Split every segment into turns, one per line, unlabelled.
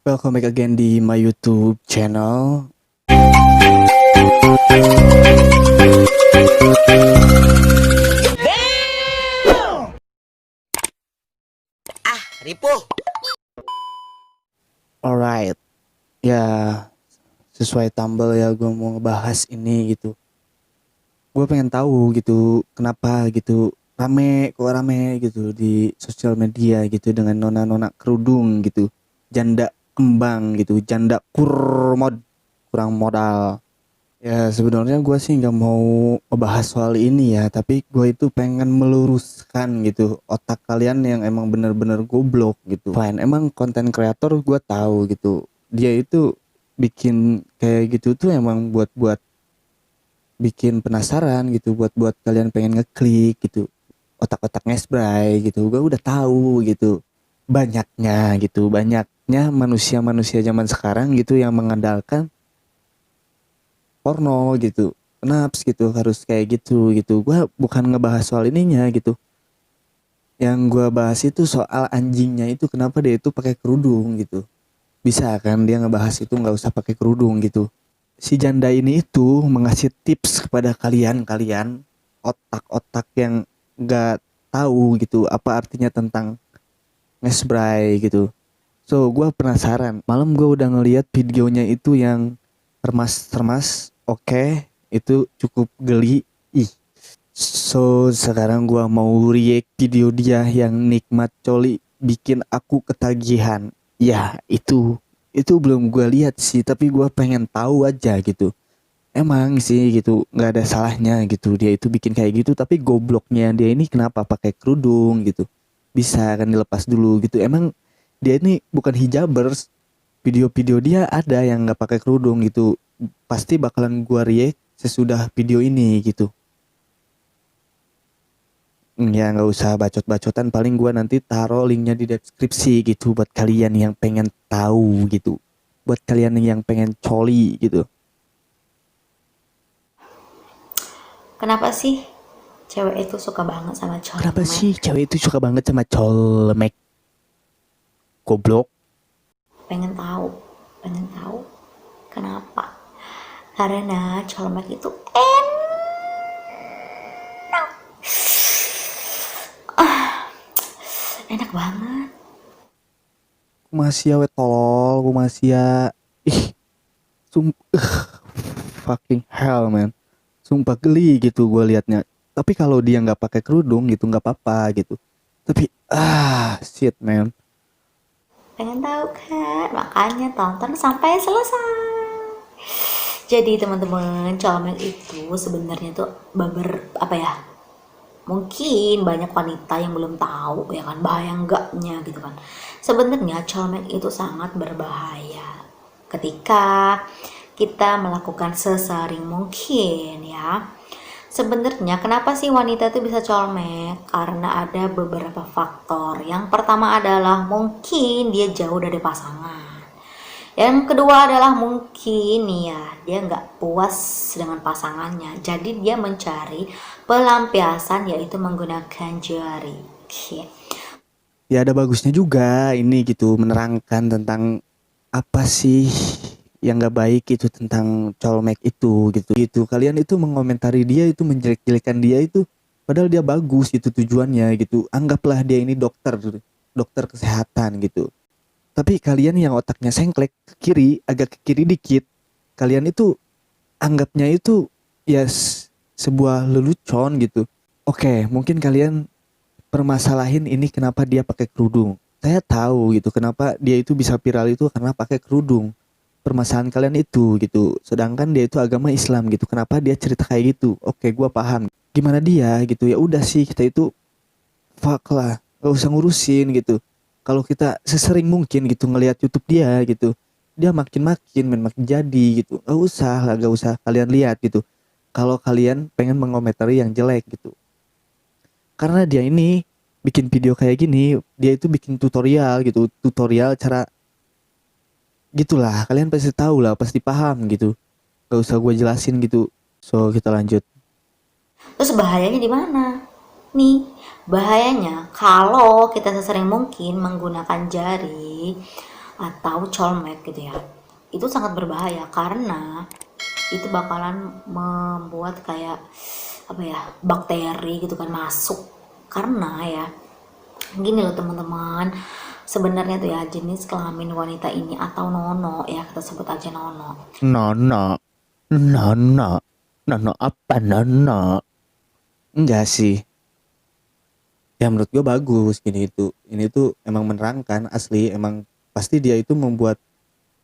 Welcome back again di my YouTube channel.
Ripuh.
Alright, ya sesuai thumbnail ya gue mau ngebahas ini gitu. Gue pengen tahu gitu kenapa gitu rame gitu di sosial media gitu dengan nona-nona kerudung gitu, janda kembang gitu, janda kurang modal. Ya sebenarnya gue sih nggak mau ngebahas soal ini ya, tapi gue itu pengen meluruskan gitu otak kalian yang emang bener-bener goblok gitu. Fine, emang konten kreator gue tahu gitu, dia itu bikin kayak gitu tuh emang buat bikin penasaran gitu, buat kalian pengen ngeklik gitu, otak-otak ngesbray gitu. Gue udah tahu gitu, banyaknya manusia-manusia zaman sekarang gitu yang mengandalkan porno gitu, naps gitu, harus kayak gitu. Gua bukan ngebahas soal ininya gitu, yang gua bahas itu soal anjingnya itu, kenapa dia itu pakai kerudung gitu. Bisa kan dia ngebahas itu nggak usah pakai kerudung gitu. Si janda ini itu mengasih tips kepada kalian otak-otak yang nggak tahu gitu apa artinya tentang ngesbray gitu. So gue penasaran, malam gue udah ngeliat videonya itu yang termas oke, itu cukup geli. Ih, so sekarang gua mau react video dia yang nikmat coli bikin aku ketagihan. Ya itu belum gua lihat sih, tapi gua pengen tahu aja gitu. Emang sih gitu nggak ada salahnya gitu dia itu bikin kayak gitu, tapi gobloknya dia ini kenapa pakai kerudung gitu. Bisa kan dilepas dulu gitu. Emang dia ini bukan hijabers. Video-video dia ada yang nggak pakai kerudung gitu. Pasti bakalan gua react sesudah video ini gitu. Ya nggak usah bacot-bacotan, paling gua nanti taruh linknya di deskripsi gitu buat kalian yang pengen tahu gitu. Buat kalian yang pengen coli gitu.
Kenapa sih cewek itu suka banget sama
Kenapa
cowok?
sih cewek itu suka banget sama colmek? Goblok.
Pengen tahu, pengen tahu kenapa? Karena cowok itu enak banget.
Masih ya tolol, aku masih ya. Ih, sum fucking hell man. Sumpah geli gitu gue liatnya. Tapi kalau dia nggak pakai kerudung gitu nggak apa-apa gitu. Tapi shit man.
Pengen tahu kan? Makanya tonton sampai selesai. Jadi teman-teman, cowok itu sebenarnya tuh apa ya? Mungkin banyak wanita yang belum tahu ya kan bahaya enggaknya gitu kan. Sebenarnya cowok itu sangat berbahaya ketika kita melakukan sesering mungkin ya. Sebenarnya kenapa sih wanita itu bisa colmek? Karena ada beberapa faktor. Yang pertama adalah mungkin dia jauh dari pasangan. Yang kedua adalah mungkin ya dia nggak puas dengan pasangannya. Jadi dia mencari pelampiasan yaitu menggunakan jari. Oke.
Ya ada bagusnya juga ini gitu, menerangkan tentang apa sih yang nggak baik itu tentang colmek itu gitu. Kalian itu mengomentari dia itu, menjelek-jelekan dia itu, padahal dia bagus itu tujuannya gitu. Anggaplah dia ini dokter kesehatan gitu. Tapi kalian yang otaknya sengklek ke kiri, agak ke kiri dikit, kalian itu anggapnya itu ya sebuah lelucon gitu. Oke, mungkin kalian permasalahin ini kenapa dia pakai kerudung. Saya tahu gitu kenapa dia itu bisa viral itu karena pakai kerudung. Permasalahan kalian itu gitu. Sedangkan dia itu agama Islam gitu. Kenapa dia cerita kayak gitu? Oke, gua paham. Gimana dia gitu, ya udah sih kita itu fuck lah, gak usah ngurusin gitu. Kalau kita sesering mungkin gitu ngelihat YouTube dia gitu, dia makin jadi gitu. Gak usah lah, gak usah kalian lihat gitu. Kalau kalian pengen mengomentari yang jelek gitu, karena dia ini bikin video kayak gini, dia itu bikin tutorial gitu, tutorial cara gitulah, kalian pasti tahu lah, pasti paham gitu, gak usah gue jelasin gitu. So kita lanjut.
Terus bahayanya di mana? Nih, bahayanya kalau kita sesering mungkin menggunakan jari atau colmek gitu ya, itu sangat berbahaya karena itu bakalan membuat kayak apa ya, bakteri gitu kan masuk. Karena ya gini loh teman-teman, sebenarnya tuh ya jenis kelamin wanita ini atau nono ya, kita sebut aja nono.
Nono, nono, nono apa nono? Enggak sih. Ya menurut gue bagus gini itu. Ini tuh emang menerangkan asli, emang pasti dia itu membuat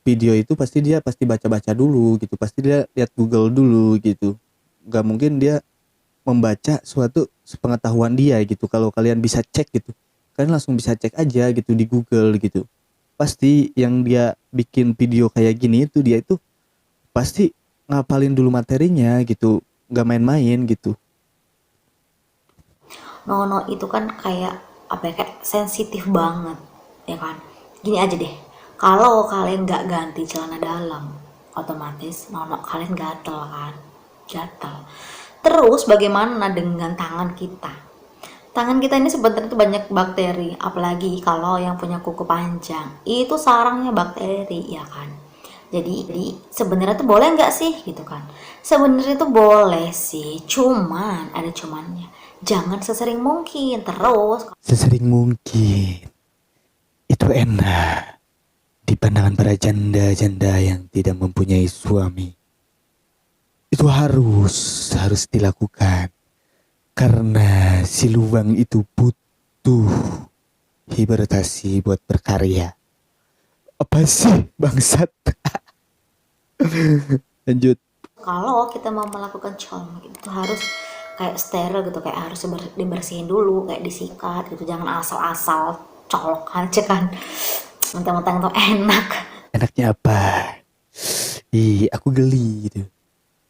video itu pasti baca-baca dulu gitu. Pasti dia lihat Google dulu gitu. Gak mungkin dia membaca suatu sepengetahuan dia gitu. Kalau kalian bisa cek gitu, kalian langsung bisa cek aja gitu di Google gitu. Pasti yang dia bikin video kayak gini itu dia itu pasti ngapalin dulu materinya gitu, nggak main-main gitu.
Nono itu kan kayak apa ya, kayak sensitif banget ya kan. Gini aja deh, kalau kalian nggak ganti celana dalam otomatis nono kalian gatel kan, gatel. Terus bagaimana dengan tangan kita? Tangan kita ini sebenarnya tuh banyak bakteri, apalagi kalau yang punya kuku panjang itu sarangnya bakteri ya kan. Jadi sebenarnya tuh boleh nggak sih gitu kan? Sebenarnya tuh boleh sih, cuman ada cumannya. Jangan sesering mungkin. Terus
Sesering mungkin itu enak di pandangan para janda-janda yang tidak mempunyai suami. Itu harus dilakukan karena si lubang itu butuh hibernasi buat berkarya. Apa sih bangsat? Lanjut.
kalau kita mau melakukan colmek itu harus kayak steril gitu, kayak harus dibersihin dulu, kayak disikat gitu. Jangan asal-asal colok aja kan. Mentang-mentang tuh enak.
Enaknya apa? Ih, aku geli gitu.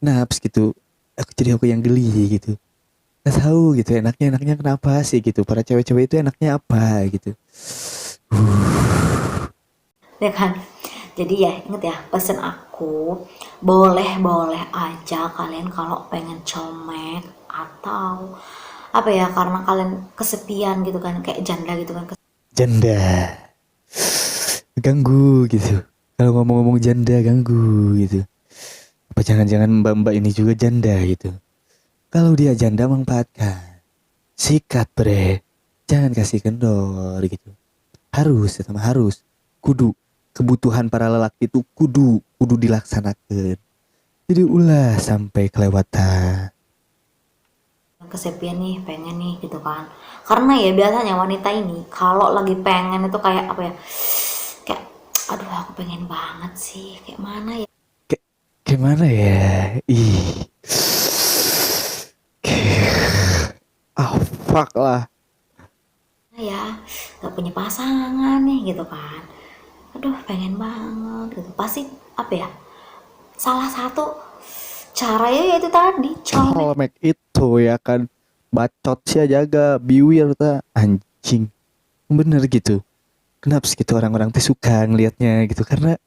Naps gitu. Aku yang geli gitu. Nggak tahu gitu enaknya kenapa sih gitu. Para cewek-cewek itu enaknya apa gitu.
Ya kan, jadi ya inget ya pesen aku, boleh-boleh aja kalian kalau pengen comek atau apa ya, karena kalian kesepian gitu kan, kayak janda gitu kan.
Janda. Ganggu gitu. Kalau ngomong-ngomong janda ganggu gitu. Apa jangan-jangan mbak-mbak ini juga janda gitu. Kalau dia janda manfaatkan. Sikat bre. Jangan kasih kendor gitu. Harus sama harus. Kudu. Kebutuhan para lelaki itu kudu dilaksanakan. Jadi ulah sampai kelewatan.
Kesepian nih, pengen nih gitu kan. Karena ya biasanya wanita ini kalau lagi pengen itu kayak apa ya, kayak aduh aku pengen banget sih, kayak mana ya.
Gimana ya? Ih. Ah, fuck lah.
Ya gak punya pasangan nih gitu kan, aduh pengen banget gitu. Pasti apa ya, salah satu caranya yaitu tadi colmek.
Colmek itu ya kan. Bacot sih jaga biwir ta anjing. Bener gitu. Kenapa sih gitu orang-orang tuh suka ngelihatnya gitu karena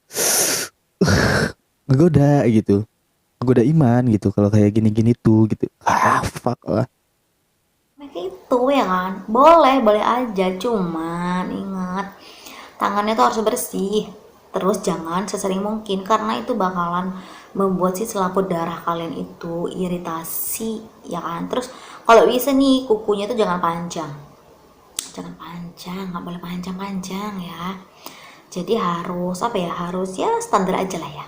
ngegoda gitu. Ngegoda iman gitu kalau kayak gini-gini tuh gitu. Ah, fuck lah.
Itu ya kan, boleh boleh aja, cuman ingat tangannya tuh harus bersih. Terus jangan sesering mungkin karena itu bakalan membuat si selaput darah kalian itu iritasi ya kan. Terus kalau bisa nih kukunya tuh jangan panjang, jangan panjang, nggak boleh panjang-panjang ya. Jadi harus apa ya, harus ya standar aja lah ya.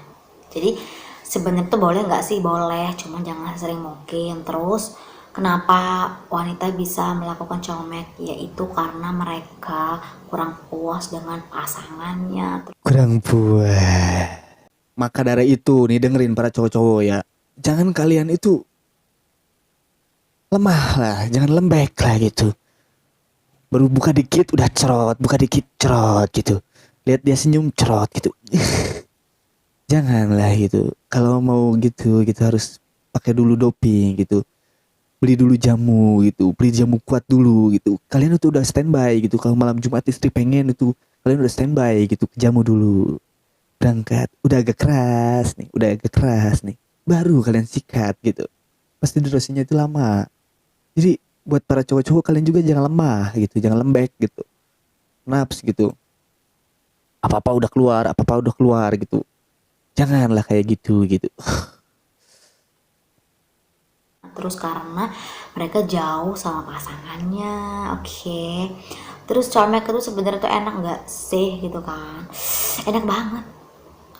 Jadi sebenarnya tuh boleh nggak sih, boleh, cuman jangan sering mungkin. Terus kenapa wanita bisa melakukan colmek, yaitu karena mereka kurang puas dengan pasangannya.
Kurang puas. Maka dari itu nih dengerin para cowok-cowok ya. Jangan kalian itu lemah lah, jangan lembek lah gitu. Baru buka dikit udah cerot, buka dikit cerot gitu. Lihat dia senyum cerot gitu. Janganlah gitu. Kalau mau gitu harus pakai dulu doping gitu. Beli dulu jamu gitu, beli jamu kuat dulu gitu. Kalian itu udah standby gitu. Kalau malam Jumat istri pengen itu, kalian udah standby gitu, ke jamu dulu. Berangkat, udah agak keras nih. Baru kalian sikat gitu. Pasti durasinya itu lama. Jadi buat para cowok-cowok kalian juga jangan lemah gitu, jangan lembek gitu. Naps gitu. apa-apa udah keluar, apa-apa udah keluar gitu. Janganlah kayak gitu gitu.
Terus karena mereka jauh sama pasangannya, oke. Terus Colmek itu sebenarnya tuh enak nggak sih gitu kan? Enak banget,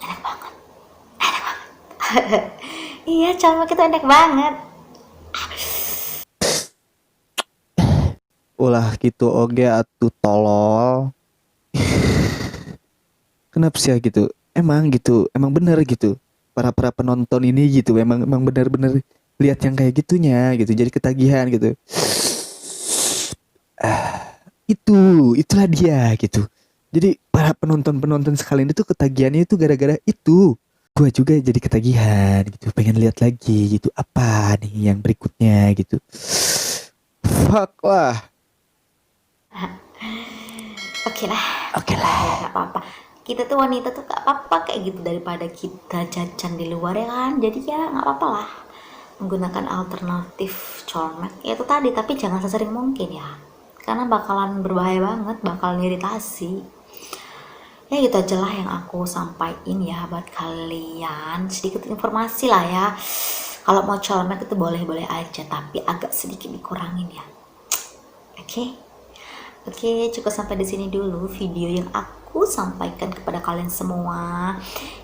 enak banget, enak banget. Iya, Colmek itu enak banget.
Ulah gitu oge atuh tolol. Kenapa sih ya gitu? Emang gitu, emang bener gitu. Para penonton ini gitu, emang bener-bener lihat yang kayak gitunya gitu. Jadi ketagihan gitu. Itulah dia gitu. Jadi para penonton sekalian itu ketagihannya itu gara-gara itu. Gua juga jadi ketagihan gitu, pengen lihat lagi gitu. Apa nih yang berikutnya gitu. Fuck lah.
Oke lah,
Oke
ya
lah.
nggak apa-apa. Kita tuh wanita tuh gak apa-apa kayak gitu daripada kita jajan di luar ya kan. Jadi ya nggak apa-apa lah menggunakan alternatif colmek ya itu tadi, tapi jangan sesering mungkin ya, karena bakalan berbahaya banget, bakalan iritasi. Ya gitu aja lah yang aku sampaikan ya buat kalian, sedikit informasi lah ya. Kalau mau colmek itu boleh-boleh aja, tapi agak sedikit dikurangin ya. Oke. Oke, cukup sampai di sini dulu video yang aku sampaikan kepada kalian semua.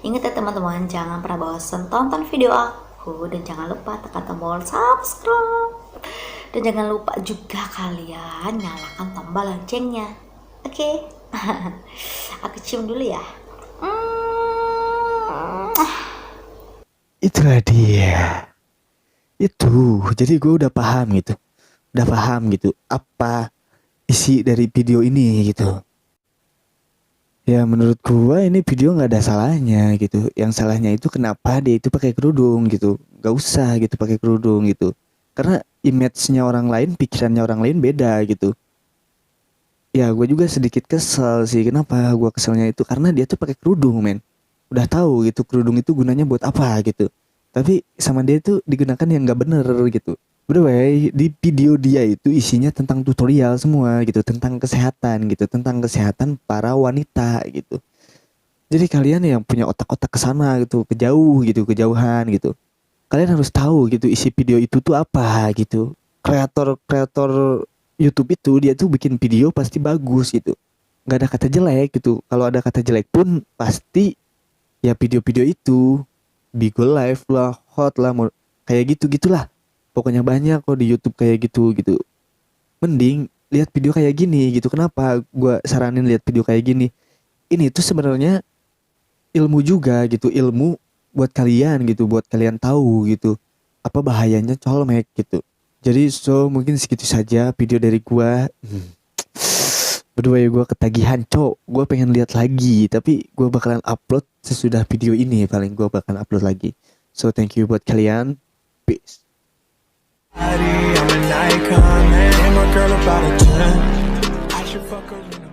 Ingat ya teman-teman, jangan pernah bosan tonton video aku, dan jangan lupa tekan tombol subscribe. Dan jangan lupa juga kalian nyalakan tombol loncengnya. Oke. Aku cium dulu ya.
Itulah dia. Itu. Jadi gue udah paham gitu. Udah paham gitu apa isi dari video ini gitu. Ya menurut gua ini video nggak ada salahnya gitu. Yang salahnya itu kenapa dia itu pakai kerudung gitu. Gak usah gitu pakai kerudung gitu. Karena image-nya orang lain, pikirannya orang lain beda gitu. Ya gue juga sedikit kesel sih. Kenapa gua keselnya itu karena dia tuh pakai kerudung men. Udah tahu gitu kerudung itu gunanya buat apa gitu. Tapi sama dia itu digunakan yang nggak bener gitu. By the way, di video dia itu isinya tentang tutorial semua gitu, tentang kesehatan para wanita gitu. Jadi kalian yang punya otak-otak ke sana gitu, kejauhan gitu. Kalian harus tahu gitu isi video itu tuh apa gitu. Kreator YouTube itu dia tuh bikin video pasti bagus gitu. Nggak ada kata jelek gitu. Kalau ada kata jelek pun pasti ya video-video itu Bigo Live lah, hot lah, kayak gitu gitulah. Pokoknya banyak kok di YouTube kayak gitu gitu. Mending lihat video kayak gini gitu. Kenapa gua saranin lihat video kayak gini? Ini tuh sebenarnya ilmu juga gitu, ilmu buat kalian gitu, buat kalian tahu gitu apa bahayanya colmek gitu. Jadi mungkin segitu saja video dari gua. Berdua ya gua ketagihan, cok. Gua pengen lihat lagi, tapi gua bakalan upload sesudah video ini, paling gua bakalan upload lagi. So thank you buat kalian. Peace. I'm an icon, man. And my girl about a 10. I should fuck her.